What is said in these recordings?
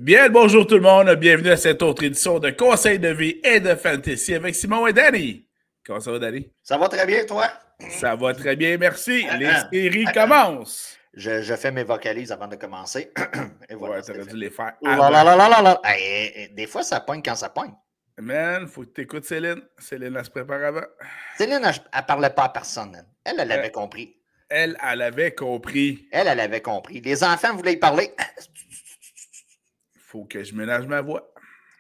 Bien, bonjour tout le monde, bienvenue à cette autre édition de Conseil de vie et de Fantasy avec Simon et Danny. Comment ça va, Danny? Ça va très bien, toi? Ça va très bien, merci. Les séries commencent. Je fais mes vocalises avant de commencer. Et voilà, ouais, t'aurais dû les faire avant. Des fois, ça pogne quand ça pogne. Man, faut que tu écoutes Céline. Céline, elle se prépare avant. Céline, elle parlait pas à personne. Elle avait compris. Elle avait compris. Elle avait compris. Les enfants voulaient y parler. Faut que je ménage ma voix.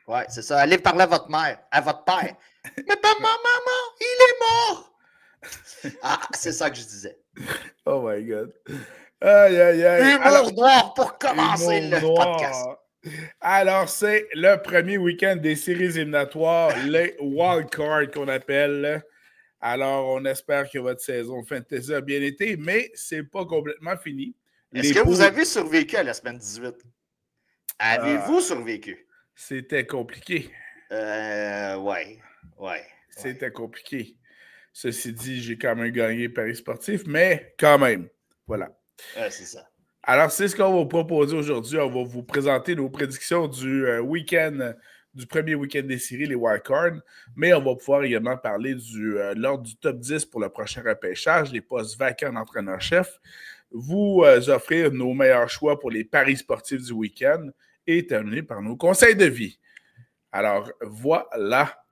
Ouais, c'est ça. Allez parler à votre mère, à votre père. Mais pas maman, il est mort. Ah, c'est ça que je disais. Oh my God. Aïe, aïe, aïe. Humour noir pour commencer le podcast. Alors, c'est le premier week-end des séries éliminatoires, les wildcards qu'on appelle. Alors, on espère que votre saison fantasy a bien été, mais c'est pas complètement fini. Est-ce que vous avez survécu à la semaine 18? Avez-vous survécu? C'était compliqué. Ouais. C'était compliqué. Ceci dit, j'ai quand même gagné Paris sportif, mais quand même, voilà. C'est ça. Alors, c'est ce qu'on va vous proposer aujourd'hui. On va vous présenter nos prédictions du week-end, du premier week-end des séries, les wildcards, mais on va pouvoir également parler de l'ordre du top 10 pour le prochain repêchage, les postes vacants d'entraîneur-chef, vous offrir nos meilleurs choix pour les paris sportifs du week-end et terminer par nos conseils de vie. Alors, voilà.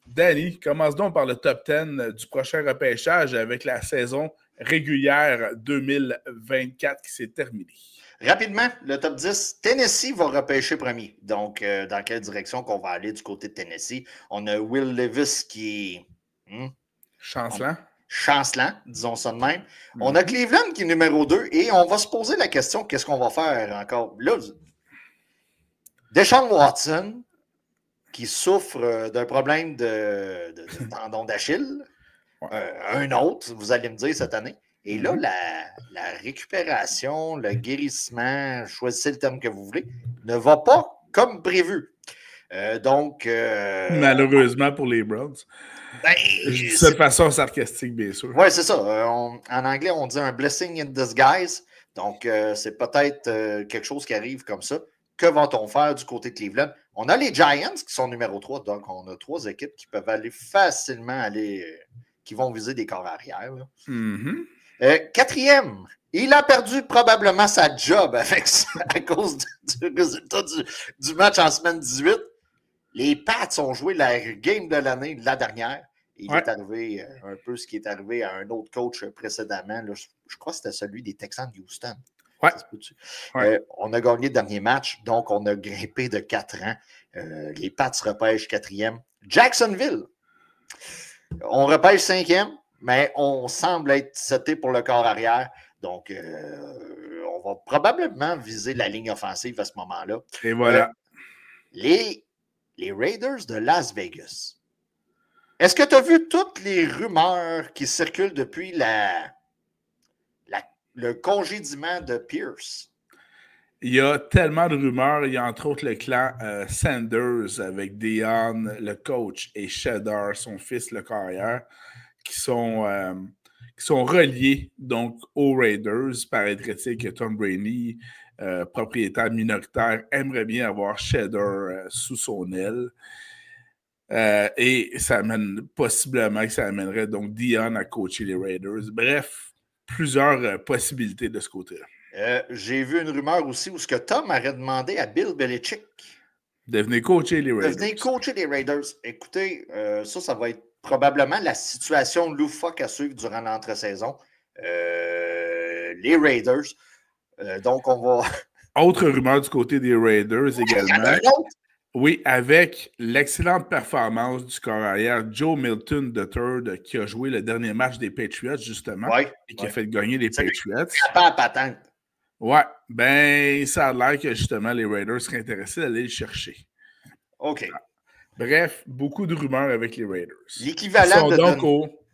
Danny, commence donc par le top 10 du prochain repêchage avec la saison régulière 2024 qui s'est terminée. Rapidement, le top 10, Tennessee va repêcher premier. Donc, dans quelle direction qu'on va aller du côté de Tennessee? On a Will Levis qui est... chancelant, disons ça de même. On a Cleveland qui est numéro 2 et on va se poser la question, qu'est-ce qu'on va faire encore? Là, Deshaun Watson qui souffre d'un problème de tendon d'Achille. Un autre, vous allez me dire, cette année. Et là, la récupération, le guérissement, choisissez le terme que vous voulez, ne va pas comme prévu. Malheureusement pour les Browns. Je dis ça de façon sarcastique, bien sûr. Oui, c'est ça. En anglais, on dit un blessing in disguise. Donc, c'est peut-être quelque chose qui arrive comme ça. Que va-t-on faire du côté de Cleveland? On a les Giants qui sont numéro 3. Donc, on a 3 équipes qui peuvent aller facilement qui vont viser des corps arrière. Quatrième, il a perdu probablement sa job avec ça, à cause du résultat du match en semaine 18. Les Pats ont joué la game de l'année, la dernière. Il est arrivé un peu ce qui est arrivé à un autre coach précédemment. Là, je crois que c'était celui des Texans de Houston. On a gagné le dernier match, donc on a grimpé de 4 ans. Les Pats repêchent 4e. Jacksonville, on repêche 5e, mais on semble être seté pour le corps arrière. Donc, on va probablement viser la ligne offensive à ce moment-là. Et voilà. Les Raiders de Las Vegas. Est-ce que tu as vu toutes les rumeurs qui circulent depuis le congédiement de Pierce? Il y a tellement de rumeurs. Il y a entre autres le clan Sanders avec Dion, le coach, et Cheddar, son fils, le carrière, qui sont reliés donc aux Raiders. Paraîtrait-il que Tom Brady, propriétaire minoritaire, aimerait bien avoir Cheddar sous son aile. Et ça amène possiblement que ça amènerait donc Dion à coacher les Raiders. Bref, plusieurs possibilités de ce côté-là. J'ai vu une rumeur aussi où ce que Tom aurait demandé à Bill Belichick de venir coacher les Raiders. Écoutez, ça va être probablement la situation loufoque à suivre durant l'entre-saison. Les Raiders. Donc, on va... Autre rumeur du côté des Raiders également. Oui, avec l'excellente performance du corps arrière Joe Milton III qui a joué le dernier match des Patriots, justement, et qui a fait gagner les Patriots. Pas à patente. Ouais, ben, ça a l'air que justement les Raiders seraient intéressés d'aller le chercher. OK. Bref, beaucoup de rumeurs avec les Raiders. L'équivalent Ils sont donc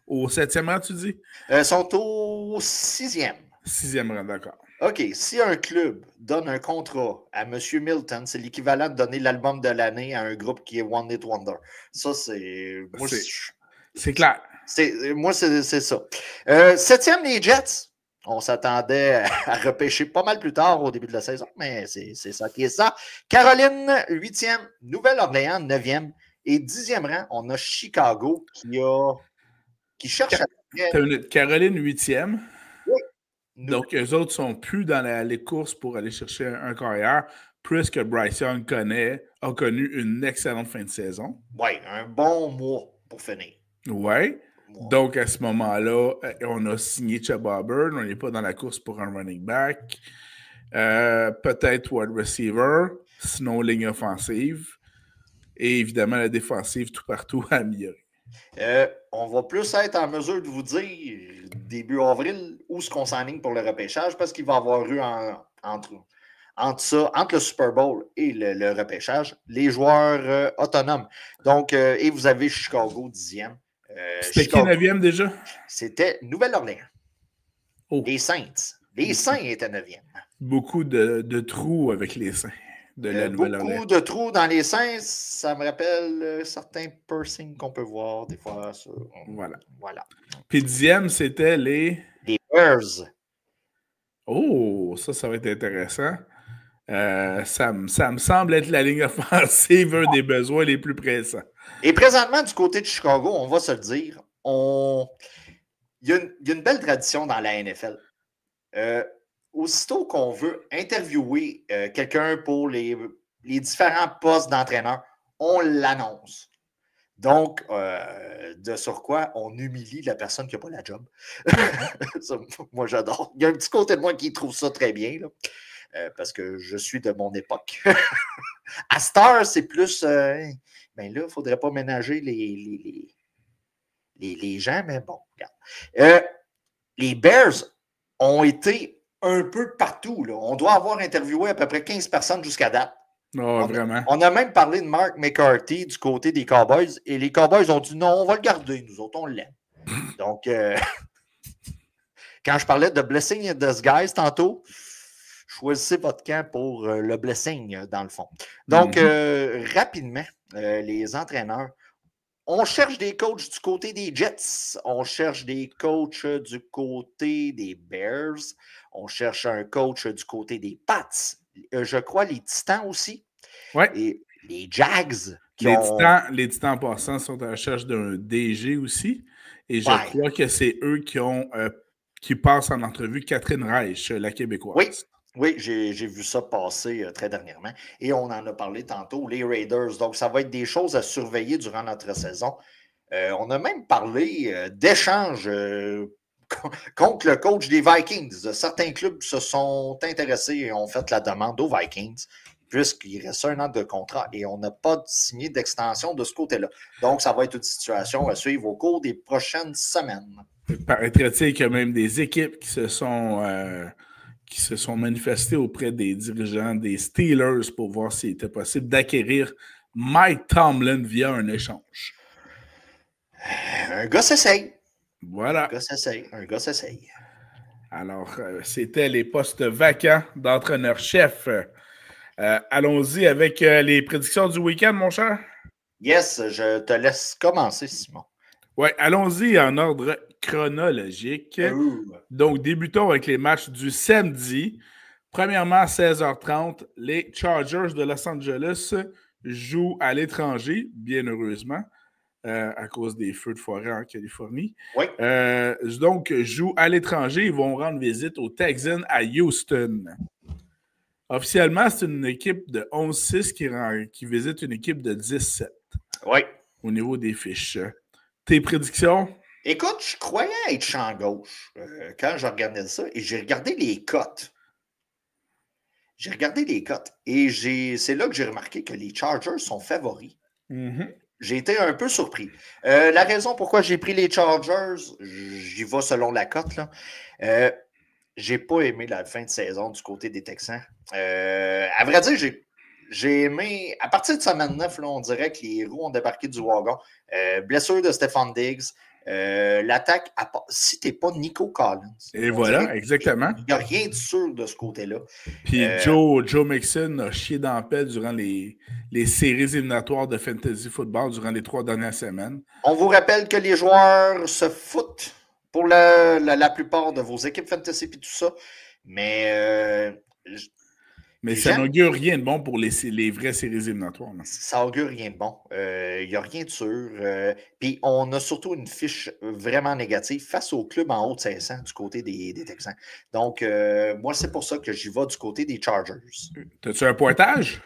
au 7e rang, tu dis? Ils sont au 6e. 6e rang, d'accord. OK, si un club donne un contrat à M. Milton, c'est l'équivalent de donner l'album de l'année à un groupe qui est One Hit Wonder. Ça, c'est... C'est clair. Moi, c'est ça. 7e, les Jets. On s'attendait à repêcher pas mal plus tard au début de la saison, mais c'est ça qui est ça. Caroline, 8e. Nouvelle-Orléans, 9e. Et 10e rang, on a Chicago qui cherche à... Caroline, 8e. Oui. Donc, eux autres sont plus dans les courses pour aller chercher un carrière, puisque Bryce Young a connu une excellente fin de saison. Oui, un bon mois pour finir. Oui. Donc, à ce moment-là, on a signé Chuba Hubbard. On n'est pas dans la course pour un running back. Peut-être wide receiver, sinon ligne offensive. Et évidemment, la défensive tout partout à améliorer. On va plus être en mesure de vous dire, début avril, où est-ce qu'on s'enligne pour le repêchage, parce qu'il va y avoir eu entre le Super Bowl et le repêchage, les joueurs autonomes. Donc, et vous avez Chicago 10e. C'était qui 9e déjà? C'était Nouvelle-Orléans. Oh. Les Saints. Les Saints étaient 9e. Beaucoup de trous avec les Saints de la Nouvelle-Orléans. Beaucoup de trous dans les Saints. Ça me rappelle certains piercings qu'on peut voir des fois. Voilà. Puis 10e, c'était les Bears. Oh, ça va être intéressant. Ça me semble être la ligne offensive, un des besoins les plus pressants. Et présentement, du côté de Chicago, on va se le dire, il y a une belle tradition dans la NFL. Aussitôt qu'on veut interviewer quelqu'un pour les différents postes d'entraîneur, on l'annonce. Donc, de sur quoi on humilie la personne qui n'a pas la job. Ça, moi, j'adore. Il y a un petit côté de moi qui trouve ça très bien, là. Parce que je suis de mon époque. À Star, c'est plus... ben là, il ne faudrait pas ménager les gens, mais bon, regarde. Les Bears ont été un peu partout. Là. On doit avoir interviewé à peu près 15 personnes jusqu'à date. Oh, vraiment. On a même parlé de Mark McCarthy du côté des Cowboys, et les Cowboys ont dit non, on va le garder, nous autres, on l'aime. Donc, quand je parlais de blessing in disguise tantôt, choisissez votre camp pour le blessing, dans le fond. Donc, rapidement, les entraîneurs, on cherche des coachs du côté des Jets, on cherche des coachs du côté des Bears, on cherche un coach du côté des Pats, je crois les Titans aussi, et les Jags. Les Titans en passant sont à la recherche d'un DG aussi, et je crois que c'est eux qui passent en entrevue Catherine Reich, la Québécoise. Oui, j'ai vu ça passer très dernièrement. Et on en a parlé tantôt, les Raiders. Donc, ça va être des choses à surveiller durant notre saison. On a même parlé d'échanges contre le coach des Vikings. Certains clubs se sont intéressés et ont fait la demande aux Vikings, puisqu'il reste 1 an de contrat et on n'a pas signé d'extension de ce côté-là. Donc, ça va être une situation à suivre au cours des prochaines semaines. Paraîtrait-il qu'il y a même des équipes qui se sont manifestés auprès des dirigeants des Steelers pour voir s'il était possible d'acquérir Mike Tomlin via un échange. Un gars s'essaye. Voilà. Un gars s'essaye. Alors, c'était les postes vacants d'entraîneur-chef. Allons-y avec les prédictions du week-end, mon cher. Yes, je te laisse commencer, Simon. Oui, allons-y en ordre chronologique. Donc, débutons avec les matchs du samedi. Premièrement, à 16h30, les Chargers de Los Angeles jouent à l'étranger, bien heureusement, à cause des feux de forêt en Californie. Oui. Donc, jouent à l'étranger. Ils vont rendre visite aux Texans à Houston. Officiellement, c'est une équipe de 11-6 qui visite une équipe de 10-7. Oui. Au niveau des fiches. Tes prédictions? Écoute, je croyais être champ gauche quand je regardais ça et j'ai regardé les cotes. j'ai regardé les cotes et c'est là que j'ai remarqué que les Chargers sont favoris. Mm-hmm. J'ai été un peu surpris. La raison pourquoi j'ai pris les Chargers, j'y vais selon la cote, là. J'ai pas aimé la fin de saison du côté des Texans. À vrai dire, j'ai aimé. À partir de semaine 9, là, on dirait que les héros ont débarqué du wagon. Blessure de Stephon Diggs. L'attaque, si tu n'es pas Nico Collins. Et voilà, exactement. Il n'y a rien de sûr de ce côté-là. Puis Joe Mixon a chié dans la paix durant les séries éliminatoires de Fantasy Football durant les 3 dernières semaines. On vous rappelle que les joueurs se foutent pour la plupart de vos équipes Fantasy et tout ça. Mais ça n'augure rien de bon pour les vraies séries éliminatoires. Non? Ça augure rien de bon. Il n'y a rien de sûr. Puis on a surtout une fiche vraiment négative face au club en haut de 500 du côté des Texans. Donc, moi, c'est pour ça que j'y vais du côté des Chargers. T'as-tu un pointage?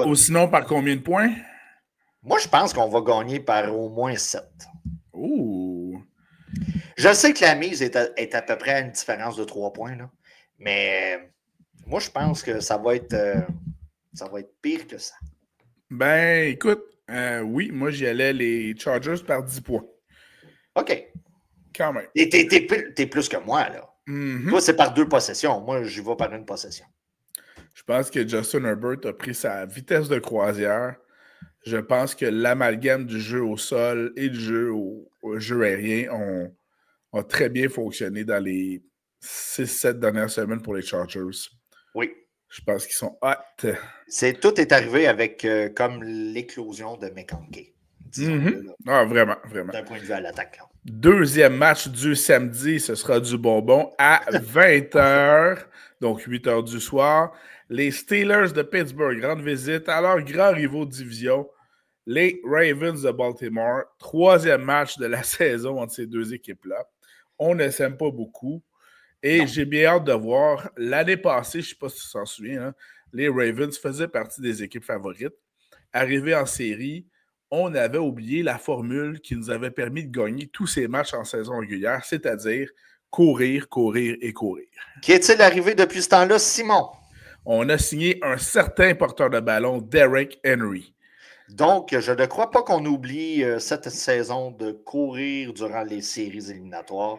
Ou sinon, par combien de points? Moi, je pense qu'on va gagner par au moins 7. Ouh! Je sais que la mise est à peu près à une différence de 3 points, là. Mais moi, je pense que ça va être pire que ça. Ben, écoute, oui, moi, j'y allais les Chargers par 10 points. OK. Quand même. T'es plus que moi, là. Mm-hmm. Toi, c'est par 2 possessions. Moi, j'y vais par 1 possession. Je pense que Justin Herbert a pris sa vitesse de croisière. Je pense que l'amalgame du jeu au sol et du jeu au jeu aérien ont très bien fonctionné dans les 6-7 dernières semaines pour les Chargers. Oui. Je pense qu'ils sont hot. Tout est arrivé avec comme l'éclosion de McConkey. Mm-hmm. Ah, vraiment, vraiment. D'un point de vue à l'attaque. Là. Deuxième match du samedi, ce sera du bonbon à 20h, donc 8h du soir. Les Steelers de Pittsburgh rendent visite à leurs grands rivaux de division, les Ravens de Baltimore. Troisième match de la saison entre ces deux équipes-là. On ne s'aime pas beaucoup. Et j'ai bien hâte de voir. L'année passée, je ne sais pas si tu t'en souviens, hein, les Ravens faisaient partie des équipes favorites. Arrivés en série, on avait oublié la formule qui nous avait permis de gagner tous ces matchs en saison régulière, c'est-à-dire courir, courir et courir. Qui est-il arrivé depuis ce temps-là, Simon? On a signé un certain porteur de ballon, Derrick Henry. Donc, je ne crois pas qu'on oublie cette saison de courir durant les séries éliminatoires.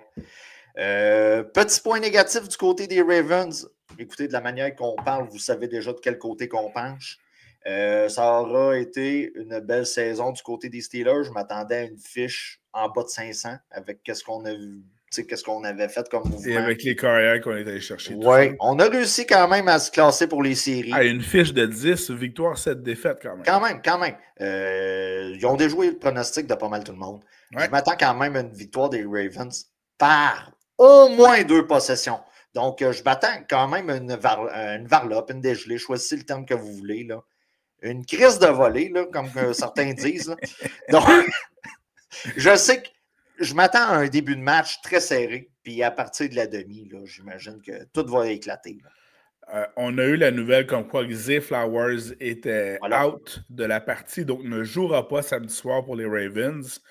Petit point négatif du côté des Ravens. Écoutez, de la manière qu'on parle, vous savez déjà de quel côté qu'on penche. Ça aura été une belle saison du côté des Steelers. Je m'attendais à une fiche en bas de 500 avec qu'est-ce qu'on avait fait comme mouvement. Et avec les carrières qu'on est allé chercher. Oui, on a réussi quand même à se classer pour les séries. Ah, une fiche de 10 victoires, 7 défaites quand même. Quand même. Ils ont déjoué le pronostic de pas mal tout le monde. Ouais. Je m'attends quand même à une victoire des Ravens par au moins 2 possessions. Donc, je m'attends quand même à une varlope, une dégelée. Choisissez le terme que vous voulez, là. Une crise de volée, là, comme certains disent. Là. Donc, je sais que je m'attends à un début de match très serré. Puis à partir de la demi, là, j'imagine que tout va éclater. On a eu la nouvelle comme quoi Zay Flowers était out de la partie, donc ne jouera pas samedi soir pour les Ravens.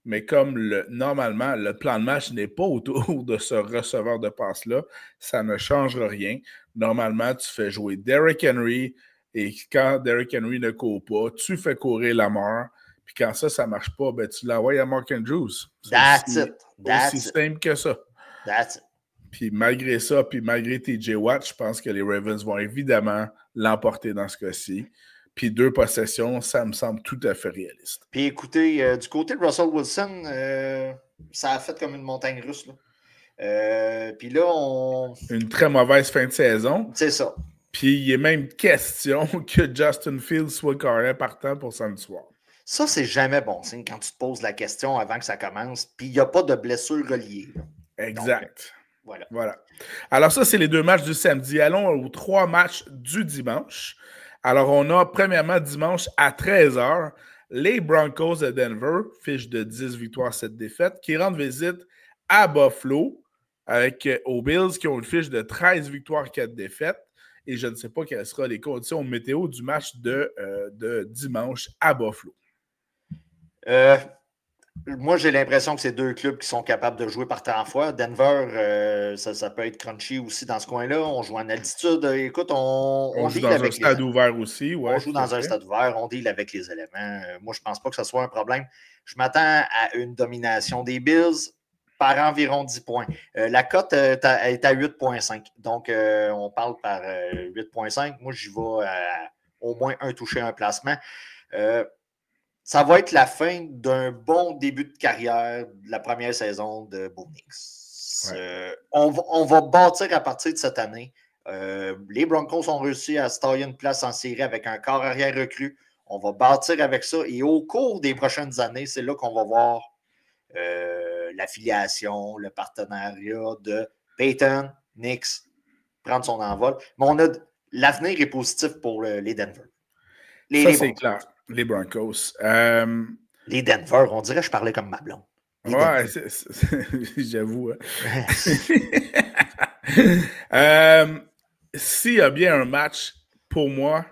Mais comme normalement, le plan de match n'est pas autour de ce receveur de passe-là, ça ne changera rien. Normalement, tu fais jouer Derrick Henry, et quand Derrick Henry ne court pas, tu fais courir Lamar. Puis quand ça ne marche pas, ben tu l'envoies à Mark Andrews. C'est aussi simple que ça. That's it. Puis malgré ça, puis malgré TJ Watt, je pense que les Ravens vont évidemment l'emporter dans ce cas-ci. Puis 2 possessions, ça me semble tout à fait réaliste. Puis écoutez, du côté de Russell Wilson, ça a fait comme une montagne russe. Là. Puis là, une très mauvaise fin de saison. C'est ça. Puis il est même question que Justin Fields soit carrément partant pour samedi soir. Ça, c'est jamais bon signe quand tu te poses la question avant que ça commence. Puis il n'y a pas de blessure reliée. Là. Exact. Donc, voilà. Alors ça, c'est les 2 matchs du samedi. Allons aux 3 matchs du dimanche. Alors, on a premièrement dimanche à 13h, les Broncos de Denver, fiche de 10 victoires, 7 défaites, qui rendent visite à Buffalo avec aux Bills qui ont une fiche de 13 victoires, 4 défaites. Et je ne sais pas quelles seront les conditions météo du match de dimanche à Buffalo. Moi, j'ai l'impression que c'est deux clubs qui sont capables de jouer par temps fois. Denver, ça peut être crunchy aussi dans ce coin-là. On joue en altitude. Écoute, On on joue deal dans un avec les stade éléments. ouvert aussi, On ouais, joue tout à dans un fait. stade ouvert, on deal avec les éléments. Moi, je ne pense pas que ce soit un problème. Je m'attends à une domination des Bills par environ 10 points. La cote est à 8,5. Donc, on parle par 8,5. Moi, j'y vais à au moins un touché, un placement. Ça va être la fin d'un bon début de carrière de la première saison de Bo Nix. Ouais. On va bâtir à partir de cette année. Les Broncos ont réussi à se tailler une place en série avec un corps arrière recru. On va bâtir avec ça et au cours des prochaines années, c'est là qu'on va voir l'affiliation, le partenariat de Peyton, Nix prendre son envol. Mais l'avenir est positif pour les Denver. Ça, Les c'est Broncos. clair. Les Broncos. Les Denver, on dirait que je parlais comme ma blonde. Les Ouais, Denver. j'avoue. S'il y a bien un match, pour moi,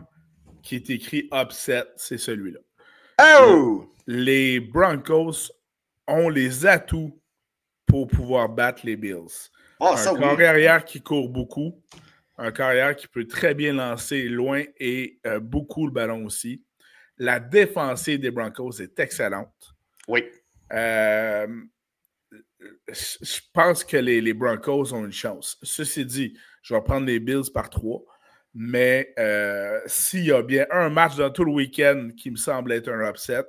qui est écrit upset, c'est celui-là. Oh! Les Broncos ont les atouts pour pouvoir battre les Bills. Oh, Un ça, corps oui. arrière qui court beaucoup, un corps arrière qui peut très bien lancer loin et beaucoup le ballon aussi. La défensive des Broncos est excellente. Oui. Je pense que les Broncos ont une chance. Ceci dit, je vais prendre les Bills par 3. Mais s'il y a bien un match dans tout le week-end qui me semble être un upset,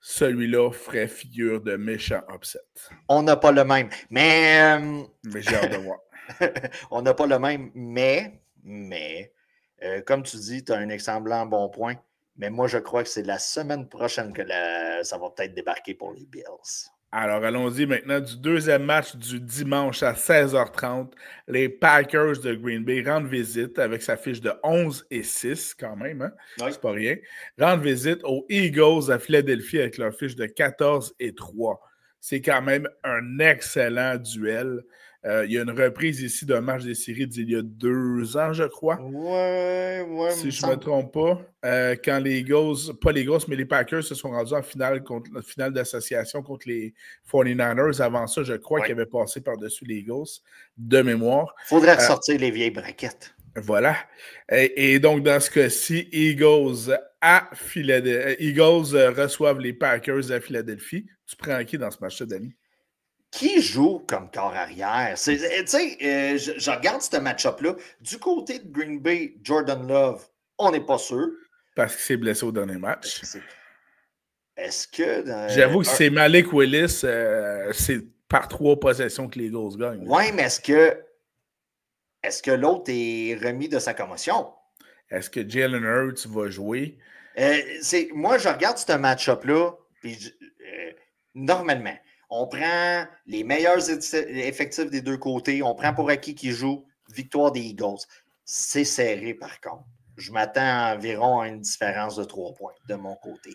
celui-là ferait figure de méchant upset. On n'a pas le même. Mais j'ai hâte de voir. On n'a pas le même, mais comme tu dis, tu as un excellent bon point. Mais moi, je crois que c'est la semaine prochaine que ça va peut-être débarquer pour les Bills. Alors, allons-y maintenant du deuxième match du dimanche à 16h30. Les Packers de Green Bay rendent visite avec sa fiche de 11-6 quand même. Hein? Oui. C'est pas rien. Rendent visite aux Eagles à Philadelphie avec leur fiche de 14-3. C'est quand même un excellent duel. Il y a une reprise ici d'un match des séries d'il y a 2 ans, je crois. Ouais. Si je ne me trompe pas, quand les Eagles, pas les Eagles, mais les Packers se sont rendus en finale d'association contre les 49ers. Avant ça, je crois qu'ils avaient passé par-dessus les Eagles, de mémoire. Il faudrait ressortir les vieilles braquettes. Voilà. Et donc, dans ce cas-ci, Eagles reçoivent les Packers à Philadelphie. Tu prends qui dans ce match-là, Danny? Qui joue comme corps arrière? Tu sais, je regarde ce match-up-là. Du côté de Green Bay, Jordan Love, on n'est pas sûr. Parce qu'il s'est blessé au dernier match. Est-ce que... J'avoue que c'est Malik Willis, c'est par 3 possessions que les Eagles gagnent. Oui, mais est-ce que l'autre est remis de sa commotion? Est-ce que Jalen Hurts va jouer? Moi, je regarde ce match-up-là, puis normalement, on prend les meilleurs effectifs des deux côtés, on prend pour acquis qui joue, victoire des Eagles. C'est serré, par contre. Je m'attends environ à une différence de 3 points de mon côté.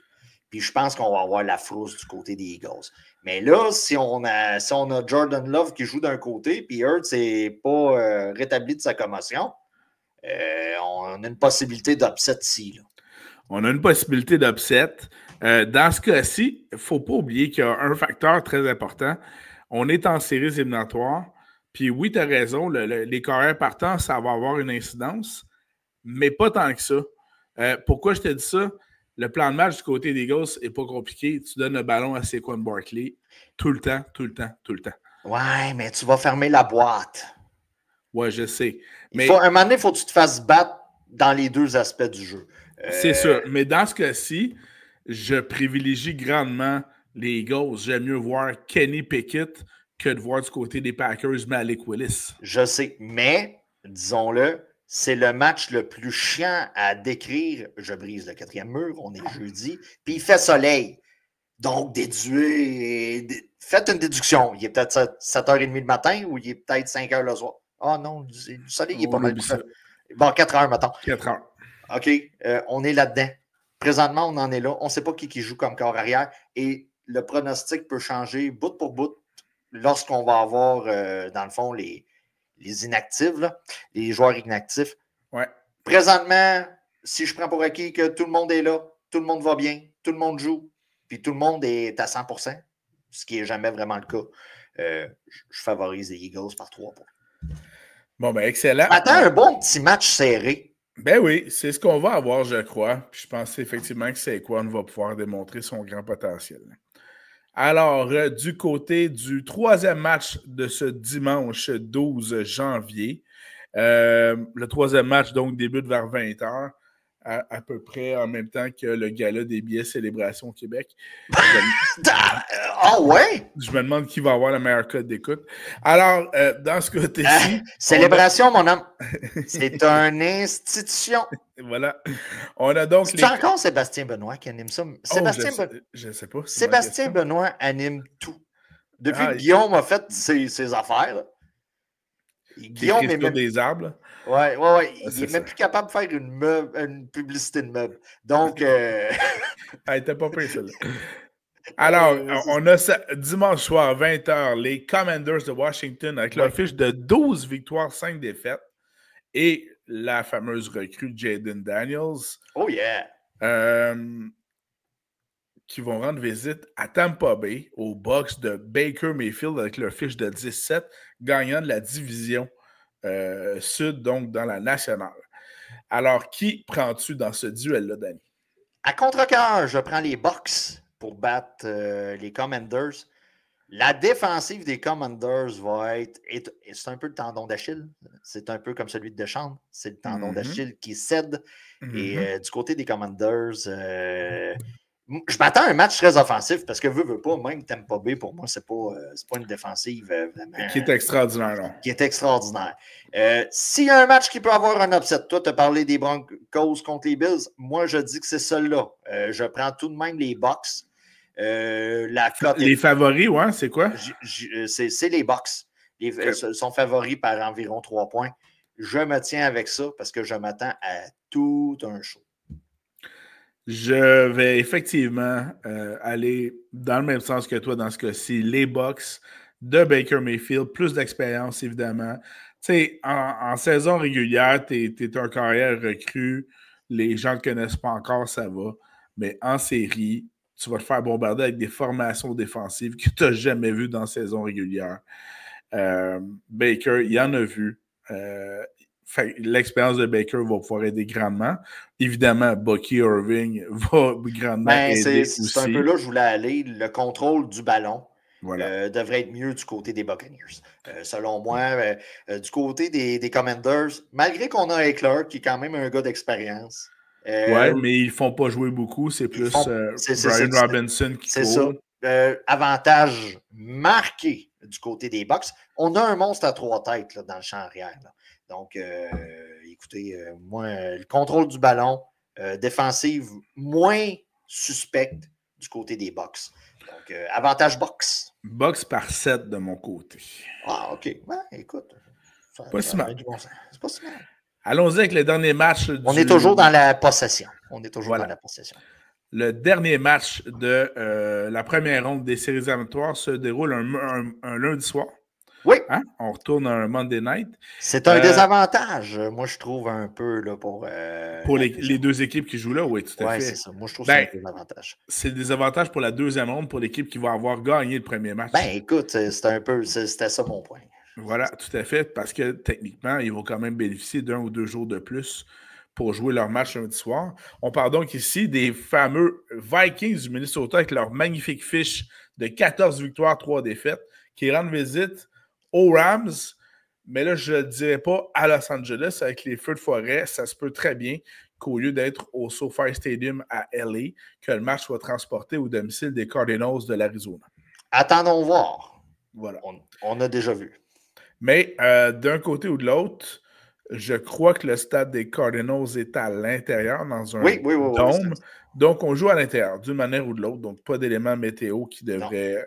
Puis je pense qu'on va avoir la frousse du côté des Eagles. Mais là, si on a Jordan Love qui joue d'un côté, puis Hurts n'est pas rétabli de sa commotion, on a une possibilité d'upset ici. Là. On a une possibilité d'upset. Dans ce cas-ci, il ne faut pas oublier qu'il y a un facteur très important. On est en séries éliminatoires. Puis oui, tu as raison, les carrières partants, ça va avoir une incidence, mais pas tant que ça. Pourquoi je te dis ça? Le plan de match du côté des Eagles n'est pas compliqué. Tu donnes le ballon à Saquon Barkley tout le temps. Ouais, mais tu vas fermer la boîte. Ouais, je sais. Mais un moment donné, il faut que tu te fasses battre dans les deux aspects du jeu. C'est sûr. Mais dans ce cas-ci, je privilégie grandement les Eagles. J'aime mieux voir Kenny Pickett que de voir du côté des Packers Malik Willis. Je sais, mais, disons-le, c'est le match le plus chiant à décrire. Je brise le 4e mur, on est jeudi, puis il fait soleil. Donc, faites une déduction. Il est peut-être 7h30 le matin ou il est peut-être 5h le soir. Ah non, le soleil, il est pas mal. Bon, 4h, mettons. 4h. OK, on est là-dedans. Présentement, on en est là. On ne sait pas qui joue comme corps arrière. Et le pronostic peut changer bout pour bout lorsqu'on va avoir, dans le fond, les inactifs, là, les joueurs inactifs. Ouais. Présentement, si je prends pour acquis que tout le monde est là, tout le monde va bien, tout le monde joue, puis tout le monde est à 100%, ce qui n'est jamais vraiment le cas, je favorise les Eagles par 3 points. Bon, ben excellent. Je m'attends à un bon petit match serré. Ben oui, c'est ce qu'on va avoir, je crois. Puis je pense effectivement que Saquon va pouvoir démontrer son grand potentiel. Alors, du côté du troisième match de ce dimanche 12 janvier, le troisième match, donc, débute vers 20h, à peu près en même temps que le gala des billets Célébration Québec. Ah ouais? Je me demande qui va avoir la meilleure cote d'écoute. Alors, dans ce côté-ci... Célébration, mon homme. C'est une institution. Voilà. On a donc C'est encore Sébastien Benoît qui anime ça. Je ne sais pas. Sébastien Benoît anime tout. Depuis que Guillaume a fait ses affaires. Guillaume est même... des arbres. Ouais. Il n'est même plus capable de faire une publicité de meubles. Donc. Elle était pas pire, celle-là. Alors, on a ça, dimanche soir, 20h, les Commanders de Washington avec leur fiche de 12 victoires, 5 défaites et la fameuse recrue Jaden Daniels. Oh yeah! Qui vont rendre visite à Tampa Bay, aux Bucks de Baker Mayfield avec leur fiche de 17, gagnant de la division sud, donc dans la nationale. Alors, qui prends-tu dans ce duel-là, Danny? À contre-cœur, je prends les Bucks pour battre les Commanders. La défensive des Commanders va être... C'est un peu le tendon d'Achille. C'est un peu comme celui de Deschamps. C'est le tendon d'Achille qui cède. Et du côté des Commanders... je m'attends à un match très offensif parce que veut pas, même Tampa Bay, pour moi, c'est pas une défensive vraiment. Qui est extraordinaire, non? Qui est extraordinaire. S'il y a un match qui peut avoir un upset, toi, tu as parlé des Broncos contre les Bills. Moi, je dis que c'est celui-là. Je prends tout de même les Bucks. Les favoris, ouais, c'est quoi? C'est les Bucks. Sont favoris par environ 3 points. Je me tiens avec ça parce que je m'attends à tout un show. Je vais effectivement aller dans le même sens que toi dans ce cas-ci. Les Bucks de Baker Mayfield, plus d'expérience, évidemment. Tu sais, en saison régulière, tu es un carrière recru. Les gens ne te connaissent pas encore, ça va. Mais en série, tu vas te faire bombarder avec des formations défensives que tu n'as jamais vues dans la saison régulière. Baker, il en a vu. L'expérience de Baker va pouvoir aider grandement. Évidemment, Bucky Irving va grandement aider aussi. C'est un peu là que je voulais aller. Le contrôle du ballon devrait être mieux du côté des Buccaneers. Selon moi, du côté des Commanders, malgré qu'on a Eckler, qui est quand même un gars d'expérience. Oui, mais ils ne font pas jouer beaucoup. C'est plus Brian Robinson qui court. C'est ça. Avantage marqué du côté des Bucks. On a un monstre à 3 têtes là, dans le champ arrière. Là. Donc, écoutez, moi, le contrôle du ballon, défensive moins suspecte du côté des Bucks. Donc, avantage Bucks. Bucks par 7 de mon côté. Ah, OK. Ben, écoute. C'est pas si mal. C'est pas si mal. Allons-y avec le dernier match. On est toujours dans la possession. Dans la possession. Le dernier match de la première ronde des séries éliminatoires se déroule un lundi soir. Oui. Hein? On retourne à un Monday night. C'est un désavantage, moi, je trouve un peu là, pour les deux équipes qui jouent là. Oui, tout à fait. Oui, c'est ça. Moi, je trouve que c'est un désavantage. C'est des avantages pour la deuxième ronde pour l'équipe qui va avoir gagné le premier match. Ben, écoute, c'était ça mon point. Voilà, tout à fait, parce que techniquement, ils vont quand même bénéficier d'1 ou 2 jours de plus pour jouer leur match lundi soir. On parle donc ici des fameux Vikings du Minnesota avec leur magnifique fiche de 14 victoires, 3 défaites, qui rendent visite aux Rams. Mais là, je ne le dirais pas à Los Angeles avec les feux de forêt. Ça se peut très bien qu'au lieu d'être au SoFi Stadium à LA, que le match soit transporté au domicile des Cardinals de l'Arizona. Attendons voir. Voilà. On a déjà vu. Mais d'un côté ou de l'autre, je crois que le stade des Cardinals est à l'intérieur, dans un dôme. Donc, on joue à l'intérieur, d'une manière ou de l'autre. Donc, pas d'éléments météo qui devraient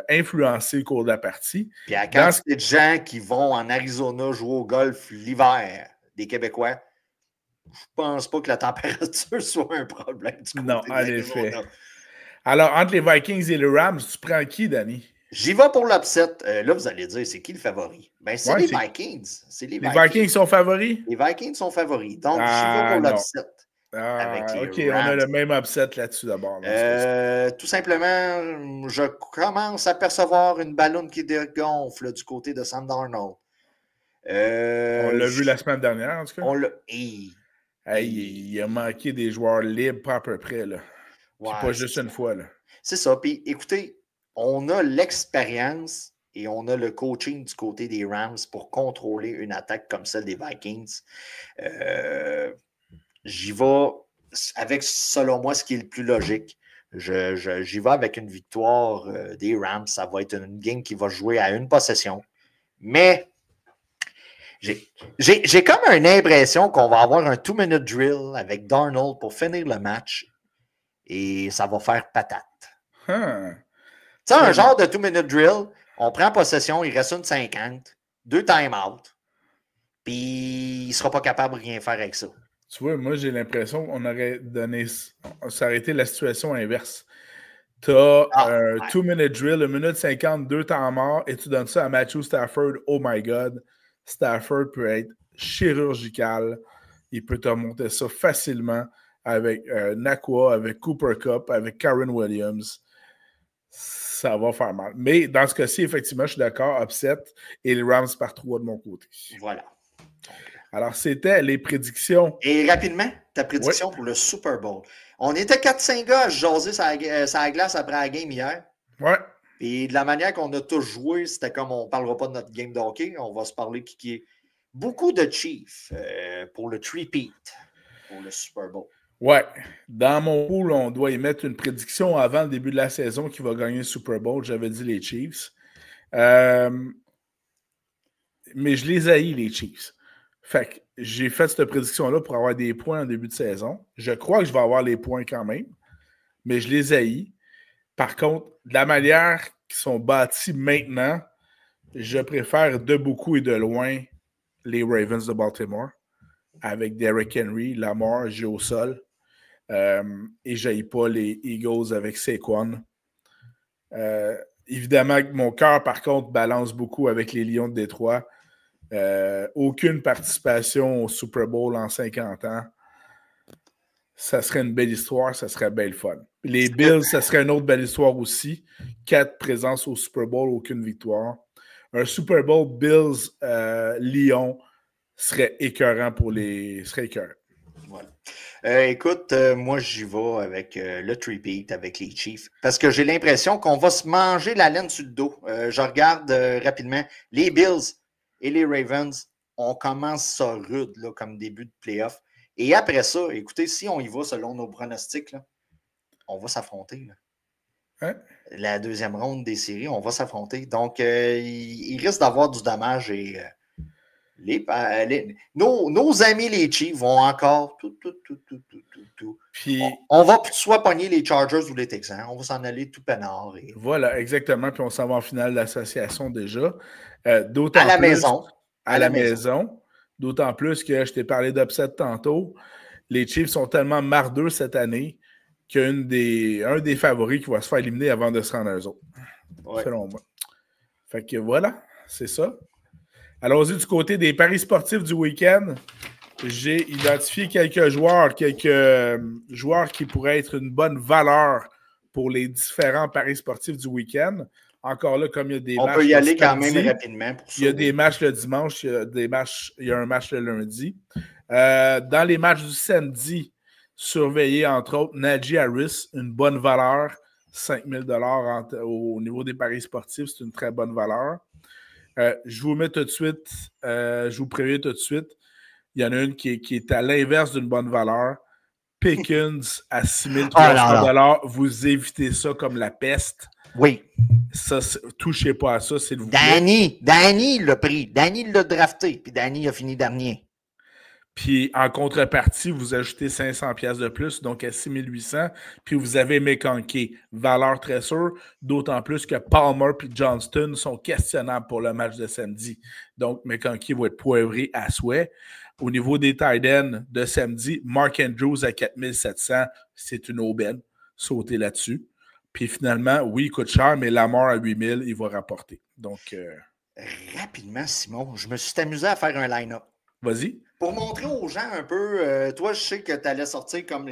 influencer le cours de la partie. Puis à la quantité de gens qui vont en Arizona jouer au golf l'hiver, des Québécois, je pense pas que la température soit un problème du côté non, en effet. Alors, entre les Vikings et les Rams, tu prends qui, Danny? J'y vais pour l'upset. Là, vous allez dire, c'est qui le favori? Ben, c'est les Vikings. Les Vikings sont favoris? Les Vikings sont favoris. Donc, j'y vais pour l'upset. avec les OK, Rams. on a le même upset là-dessus d'abord. Tout simplement, je commence à percevoir une ballonne qui dégonfle du côté de Sam Darnold. On l'a vu la semaine dernière, en tout cas. On l'a... Il a manqué des joueurs libres, pas à peu près. Là. Puis Ouais, pas juste une fois. Là. C'est ça. Puis écoutez, on a l'expérience et on a le coaching du côté des Rams pour contrôler une attaque comme celle des Vikings. J'y vais avec, selon moi, ce qui est le plus logique. J'y vais avec une victoire des Rams. Ça va être une game qui va jouer à une possession. Mais j'ai comme une impression qu'on va avoir un 2-minute drill avec Darnold pour finir le match et ça va faire patate. Tu sais, un genre de 2-minute drill, on prend possession, il reste une 50, 2 time-out, puis il ne sera pas capable de rien faire avec ça. Tu vois, moi, j'ai l'impression qu'on aurait donné... Ça aurait été la situation inverse. Tu as un 2-minute drill, 1 minute 50, 2 temps morts, et tu donnes ça à Matthew Stafford. Oh my God! Stafford peut être chirurgical. Il peut te remonter ça facilement avec Nakua, avec Cooper Kupp, avec Karen Williams. Ça va faire mal. Mais dans ce cas-ci, effectivement, je suis d'accord, upset, et les Rams par 3 de mon côté. Voilà. Alors, c'était les prédictions. Et rapidement, ta prédiction pour le Super Bowl. On était 4-5 gars à jaser sa glace après la game hier. Ouais. Et de la manière qu'on a tous joué, c'était comme on ne parlera pas de notre game de hockey, on va se parler qui est beaucoup de Chiefs pour le three-peat, pour le Super Bowl. Ouais. Dans mon pool, on doit y mettre une prédiction avant le début de la saison qui va gagner le Super Bowl. J'avais dit les Chiefs. Mais je les haïs, les Chiefs. Fait que j'ai fait cette prédiction-là pour avoir des points en début de saison. Je crois que je vais avoir les points quand même, mais je les haïs. Par contre, de la manière qu'ils sont bâtis maintenant, je préfère de beaucoup et de loin les Ravens de Baltimore avec Derrick Henry, Lamar, jeu au sol. Et je n'haïs pas les Eagles avec Saquon. Évidemment, mon cœur, par contre, balance beaucoup avec les Lions de Détroit. Aucune participation au Super Bowl en 50 ans. Ça serait une belle histoire, ça serait belle fun. Les Bills, ça serait une autre belle histoire aussi. 4 présences au Super Bowl, aucune victoire. Un Super Bowl Bills-Lyon serait écœurant pour les... serait écœurant. Voilà. Écoute, moi, j'y vais avec le three-peat, avec les Chiefs, parce que j'ai l'impression qu'on va se manger la laine sur le dos. Je regarde rapidement les Bills et les Ravens. On commence ça rude, là, comme début de playoff. Et après ça, écoutez, si on y va selon nos pronostics, là, on va s'affronter. Là. Hein? La deuxième ronde des séries, on va s'affronter. Donc, il risque d'avoir du dommage et... nos amis les Chiefs vont encore tout. Puis, on va soit pogner les Chargers ou les Texans. On va s'en aller tout peinard. Et... Voilà, exactement. Puis on s'en va en finale d'association déjà. D'autant à la plus, maison. À la maison. D'autant plus que je t'ai parlé d'upset tantôt. Les Chiefs sont tellement mardeux cette année qu'un des favoris qui va se faire éliminer avant de se rendre à eux autres. Ouais. Selon moi. Fait que voilà, c'est ça. Allons-y du côté des paris sportifs du week-end. J'ai identifié quelques joueurs qui pourraient être une bonne valeur pour les différents paris sportifs du week-end. Encore là, comme il y a des matchs. On peut y aller quand même rapidement. Il y a des matchs le dimanche, il y a un match le lundi. Dans les matchs du samedi, surveillez entre autres Najee Harris, une bonne valeur, 5 000 $ au niveau des paris sportifs, c'est une très bonne valeur. Je vous mets tout de suite, je vous préviens tout de suite, il y en a une qui est à l'inverse d'une bonne valeur. Pickens à 6 300 $. Vous évitez ça comme la peste. Oui. Ça, touchez pas à ça, s'il vous plaît. Danny l'a pris. Danny l'a drafté. Puis Danny a fini dernier. Puis en contrepartie, vous ajoutez 500 $ de plus, donc à 6 800. Puis vous avez McConkey, valeur très sûre, d'autant plus que Palmer et Johnston sont questionnables pour le match de samedi. Donc McConkey va être poivré à souhait. Au niveau des tight ends de samedi, Mark Andrews à 4 700, c'est une aubaine. Sautez là-dessus. Puis finalement, oui, il coûte cher, mais Lamar à 8 000, il va rapporter. Donc, rapidement, Simon, je me suis amusé à faire un line-up. Vas-y. Pour montrer aux gens un peu, toi, je sais que tu allais sortir comme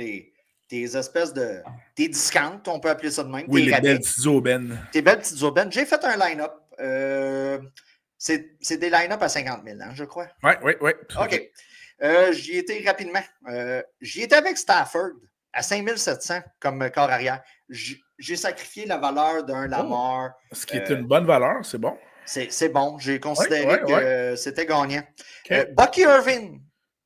tes espèces de. Tes discounts, on peut appeler ça de même. Oui, tes les rabais. belles petites aubaines. Tes belles petites aubaines. J'ai fait un line-up. C'est des line-up à 50 000, hein, je crois. Oui. OK. J'y étais rapidement. J'y étais avec Stafford à 5 700 comme corps arrière. J'ai sacrifié la valeur d'un Lamar. Ce qui est une bonne valeur, c'est bon. C'est bon. J'ai considéré que c'était gagnant. Okay. Bucky Irving,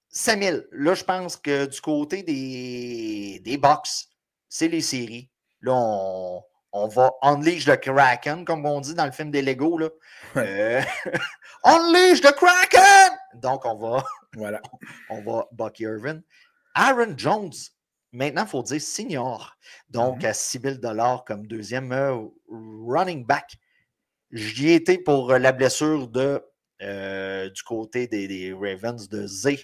5 000. Là, je pense que du côté des Bucks, c'est les séries. Là, on va unleash the Kraken, comme on dit dans le film des Lego. Là. Unleash the Kraken! Donc, on va Bucky Irving. Aaron Jones, maintenant, il faut dire senior. Donc, à 6 000 comme deuxième running back. J'y étais pour la blessure du côté des Ravens de Zay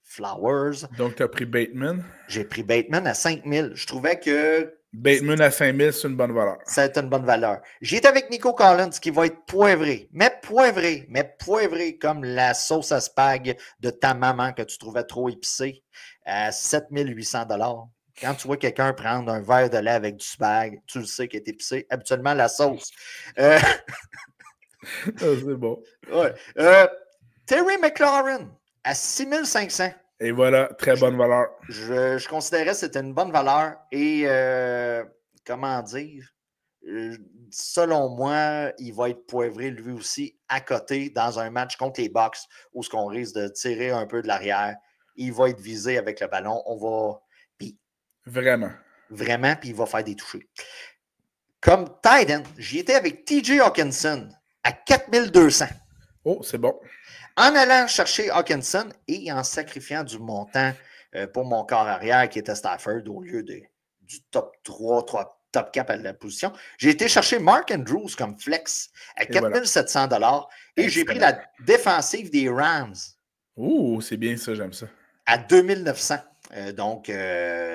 Flowers. Donc, tu as pris Bateman? J'ai pris Bateman à 5 000. Je trouvais que... Bateman à 5 000, c'est une bonne valeur. C'est une bonne valeur. J'y étais avec Nico Collins qui va être poivré. Mais poivré comme la sauce à spag de ta maman que tu trouvais trop épicée à 7 800 $. Quand tu vois quelqu'un prendre un verre de lait avec du spag, tu le sais qu'il est épicé. Habituellement, la sauce. C'est bon. Ouais. Terry McLaurin à 6 500. Et voilà, très bonne valeur. Je considérais que c'était une bonne valeur. Et comment dire, selon moi, il va être poivré lui aussi à côté dans un match contre les Bucks où ce qu'on risque de tirer un peu de l'arrière. Il va être visé avec le ballon. On va... Vraiment, puis il va faire des touchés. Comme tight end, j'y étais avec TJ Hawkinson à 4200. Oh, c'est bon. En allant chercher Hawkinson et en sacrifiant du montant pour mon corps arrière qui était Stafford au lieu du top 3, top 4 à la position, j'ai été chercher Mark Andrews comme flex à 4 700 $. Et j'ai pris la défensive des Rams. Ouh, c'est bien ça, j'aime ça. À 2 900. Donc,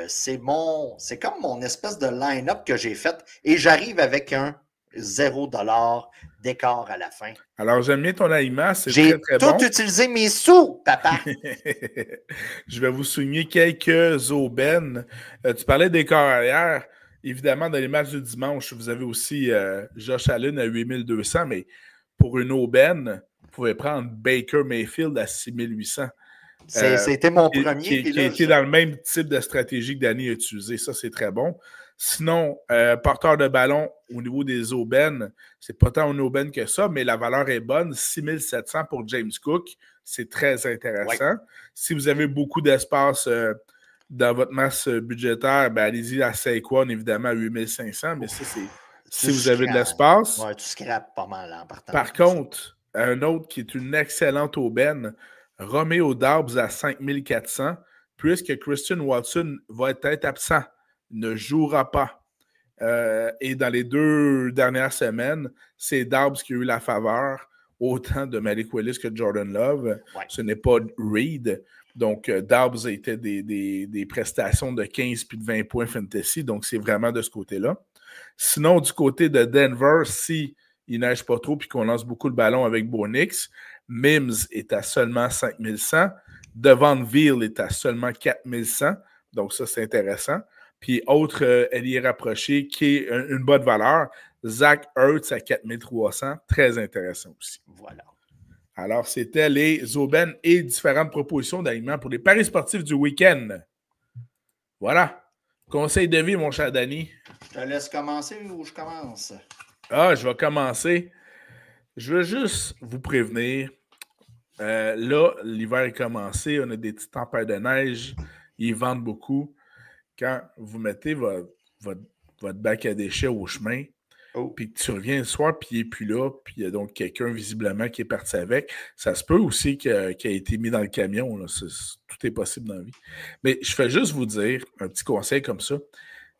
c'est comme mon espèce de line-up que j'ai fait et j'arrive avec un 0 $ d'écart à la fin. Alors, j'aime bien ton aliment, c'est très, très bon. J'ai tout utilisé mes sous, papa. Je vais vous souligner quelques aubaines. Tu parlais des corps arrière. Évidemment, dans les matchs du dimanche, vous avez aussi Josh Allen à 8 200, mais pour une aubaine, vous pouvez prendre Baker Mayfield à 6 800. C'était mon premier. Qui était dans le même type de stratégie que Danny a utilisé. Ça, c'est très bon. Sinon, porteur de ballon au niveau des aubaines, c'est pas tant une aubaine que ça, mais la valeur est bonne. 6 700 pour James Cook. C'est très intéressant. Ouais. Si vous avez beaucoup d'espace dans votre masse budgétaire, ben allez-y à Saquon, évidemment, à 8 500, mais ça, c'est si vous avez de l'espace. Ouais, tu scrapes pas mal en partant. Par contre, un autre qui est une excellente aubaine, Romeo Doubs à 5 400, puisque Christian Watson va être absent, ne jouera pas. Et dans les 2 dernières semaines, c'est Doubs qui a eu la faveur, autant de Malik Willis que de Jordan Love. Ouais. Ce n'est pas Reed. Donc, Doubs a été des prestations de 15 puis de 20 points fantasy. Donc, c'est vraiment de ce côté-là. Sinon, du côté de Denver, si il neige pas trop puis qu'on lance beaucoup le ballon avec Bo Nix, Mims est à seulement 5 100. Devonville est à seulement 4 100. Donc, ça, c'est intéressant. Puis, autre allié rapproché qui est une bonne valeur, Zach Ertz à 4 300. Très intéressant aussi. Voilà. Alors, c'était les aubaines et différentes propositions d'aliments pour les paris sportifs du week-end. Voilà. Conseil de vie, mon cher Danny. Je te laisse commencer ou je commence? Ah, je vais commencer. Je veux juste vous prévenir. Là, l'hiver est commencé. On a des petites tempêtes de neige. Ils vendent beaucoup. Quand vous mettez votre bac à déchets au chemin, puis que tu reviens le soir, puis il n'est plus là, puis il y a donc quelqu'un visiblement qui est parti avec, ça se peut aussi qu'il a été mis dans le camion. Là. Tout est possible dans la vie. Mais je fais juste vous dire un petit conseil comme ça.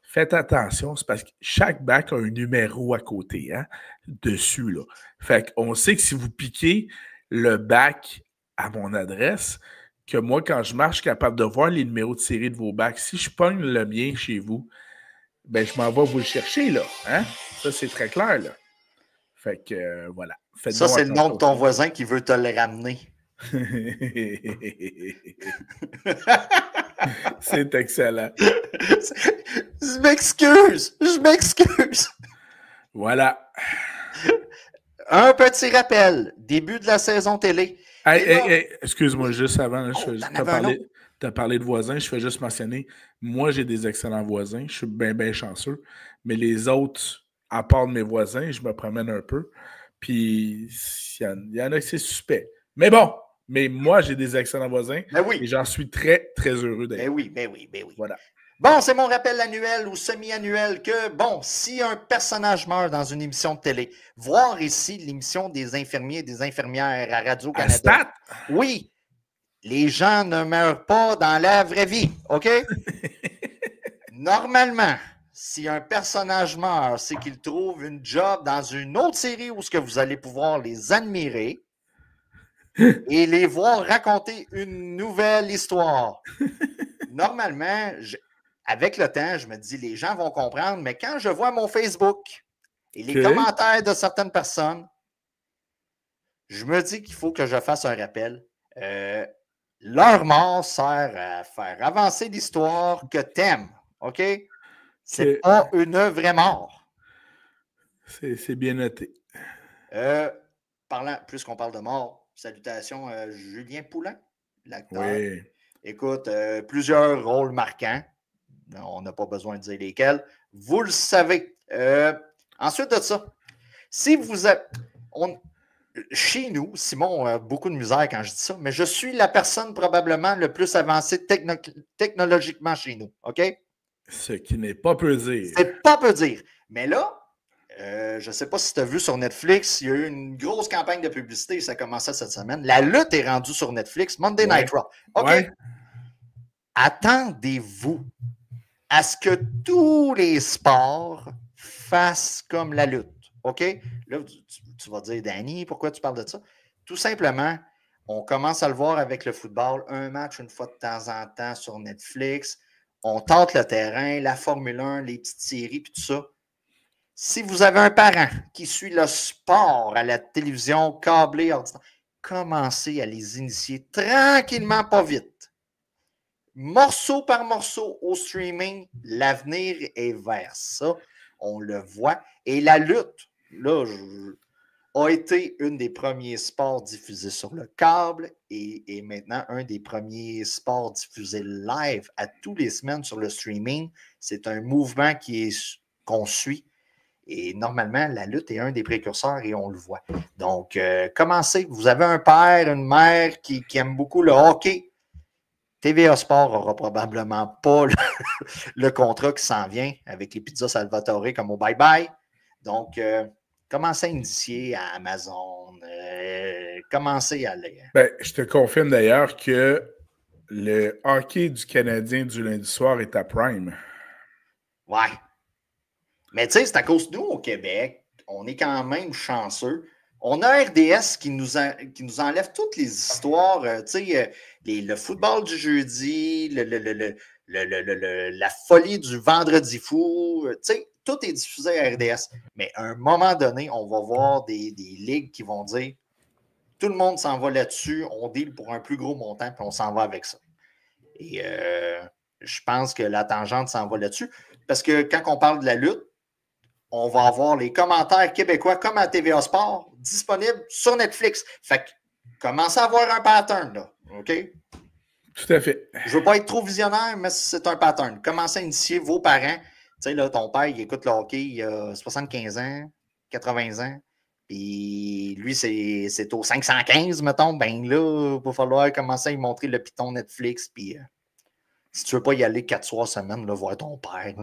Faites attention, c'est parce que chaque bac a un numéro à côté, hein, dessus. Là. Fait qu'on sait que si vous piquez le bac à mon adresse, que moi, quand je marche, je suis capable de voir les numéros de série de vos bacs. Si je pogne le mien chez vous, ben je m'en vais vous le chercher, là. Hein? Ça, c'est très clair, là. Fait que, voilà. Ça, c'est le nom de ton voisin qui veut te le ramener. C'est excellent. Je m'excuse. Je m'excuse. Voilà. Un petit rappel. Début de la saison télé. Hey, excuse-moi, juste avant, t'en tu as parlé de voisins, je fais juste mentionner, moi j'ai des excellents voisins, je suis bien chanceux, mais les autres, à part de mes voisins, je me promène un peu, puis il y en a qui c'est suspect. Mais bon, mais moi j'ai des excellents voisins, et j'en suis très, très heureux d'ailleurs. Ben oui. Voilà. Bon, c'est mon rappel annuel ou semi-annuel que, bon, si un personnage meurt dans une émission de télé, voir ici l'émission des infirmiers et des infirmières à Radio-Canada. Oui, les gens ne meurent pas dans la vraie vie, OK? Normalement, si un personnage meurt, c'est qu'il trouve une job dans une autre série où ce que vous allez pouvoir les admirer et les voir raconter une nouvelle histoire. Normalement, avec le temps, je me dis, les gens vont comprendre, mais quand je vois mon Facebook et les commentaires de certaines personnes, je me dis qu'il faut que je fasse un rappel. Leur mort sert à faire avancer l'histoire que t'aimes, OK? C'est pas une vraie mort. C'est bien noté. Puisqu'on parle de mort, salutations à Julien Poulin, l'acteur. Oui. Écoute, plusieurs rôles marquants. On n'a pas besoin de dire lesquels. Vous le savez. Ensuite de ça, si vous êtes... Chez nous, Simon a beaucoup de misère quand je dis ça, mais je suis la personne probablement le plus avancée technologiquement chez nous. OK? Ce qui n'est pas peu dire. C'est pas peu dire. Mais là, je ne sais pas si tu as vu sur Netflix, il y a eu une grosse campagne de publicité, ça a commencé cette semaine. La lutte est rendue sur Netflix, Monday Night Raw. OK? Ouais. Attendez-vous à ce que tous les sports fassent comme la lutte. OK? Là, tu vas dire, Danny, pourquoi tu parles de ça? Tout simplement, on commence à le voir avec le football, un match une fois de temps en temps sur Netflix. On tente le terrain, la Formule 1, les petites séries, puis tout ça. Si vous avez un parent qui suit le sport à la télévision câblée, ordinaire, commencez à les initier tranquillement, pas vite. Morceau par morceau au streaming, l'avenir est vers ça. On le voit. Et la lutte, là, a été une des premiers sports diffusés sur le câble et maintenant un des premiers sports diffusés live à tous les semaines sur le streaming. C'est un mouvement qu'on suit. Et normalement, la lutte est un des précurseurs et on le voit. Donc, commencez. Vous avez un père, une mère qui aime beaucoup le hockey. TVA Sport n'aura probablement pas le contrat qui s'en vient avec les pizzas Salvatore comme au bye-bye. Donc, commencez à initier à Amazon. Commencez à aller. Ben, je te confirme d'ailleurs que le hockey du Canadien du lundi soir est à Prime. Ouais. Mais tu sais, c'est à cause de nous au Québec. On est quand même chanceux. On a RDS qui nous enlève toutes les histoires, tu sais, le football du jeudi, la folie du vendredi fou, tu sais, tout est diffusé à RDS. Mais à un moment donné, on va voir des ligues qui vont dire tout le monde s'en va là-dessus, on deal pour un plus gros montant, puis on s'en va avec ça. Et je pense que la tangente s'en va là-dessus. Parce que quand on parle de la lutte, on va avoir les commentaires québécois comme à TVA Sport disponibles sur Netflix. Fait que commencez à avoir un pattern, là. OK? Tout à fait. Je ne veux pas être trop visionnaire, mais c'est un pattern. Commencez à initier vos parents. Tu sais, là, ton père, il écoute le hockey, il a 75 ans, 80 ans. Puis lui, c'est au 515, mettons. Ben là, il va falloir commencer à lui montrer le piton Netflix. Puis si tu ne veux pas y aller 4 soirs semaine, là, voir ton père.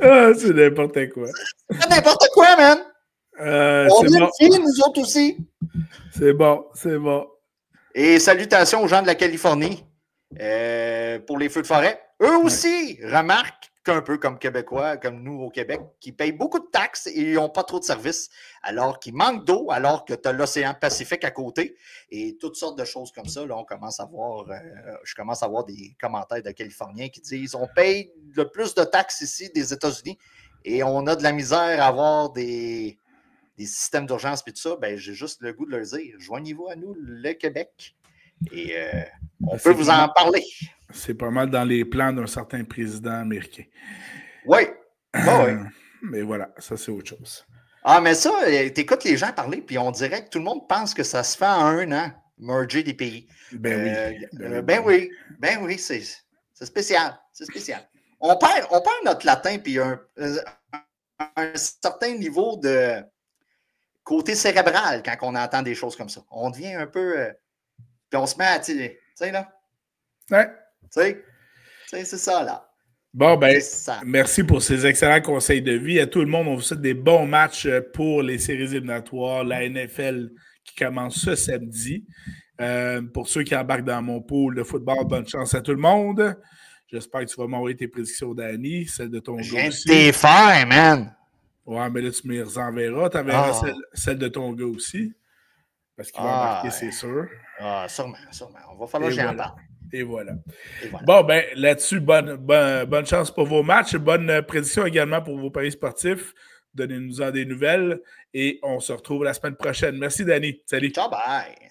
Ah, c'est n'importe quoi. C'est n'importe quoi, man! On vient de finir, nous autres aussi. C'est bon. Et salutations aux gens de la Californie pour les feux de forêt. Eux aussi remarquent qu'un peu comme Québécois, comme nous au Québec, qui payent beaucoup de taxes et ils n'ont pas trop de services, alors qu'ils manquent d'eau, alors que tu as l'océan Pacifique à côté et toutes sortes de choses comme ça. Là, je commence à voir des commentaires de Californiens qui disent on paye le plus de taxes ici des États-Unis et on a de la misère à avoir des systèmes d'urgence et tout ça, ben, j'ai juste le goût de leur dire, joignez-vous à nous, le Québec, et on peut vous en parler. C'est pas mal dans les plans d'un certain président américain. Oui. Oui. Mais voilà, ça, c'est autre chose. Ah, mais ça, t'écoutes les gens parler, puis on dirait que tout le monde pense que ça se fait en 1 an, merger des pays. Ben oui, c'est spécial. C'est spécial. On perd notre latin, puis un certain niveau de côté cérébral quand on entend des choses comme ça. On devient un peu... puis on se met à... Tu sais, là? Ouais. Tu sais, c'est ça, là. Bon, ben, merci pour ces excellents conseils de vie. À tout le monde, on vous souhaite des bons matchs pour les séries éliminatoires, la NFL qui commence ce samedi. Pour ceux qui embarquent dans mon pool de football, bonne chance à tout le monde. J'espère que tu vas m'envoyer tes prédictions, Danny, celle de ton gars aussi. Je viens de t'es faire, man! Ouais, mais là, tu me les enverras. Tu enverras celle de ton gars aussi. Parce qu'il va embarquer, c'est sûr. Ah, sûrement. On va falloir que j'en parle. Et voilà. Bon, ben là-dessus, bonne chance pour vos matchs. Bonne prédiction également pour vos paris sportifs. Donnez-nous-en des nouvelles. Et on se retrouve la semaine prochaine. Merci, Danny. Salut. Ciao, bye.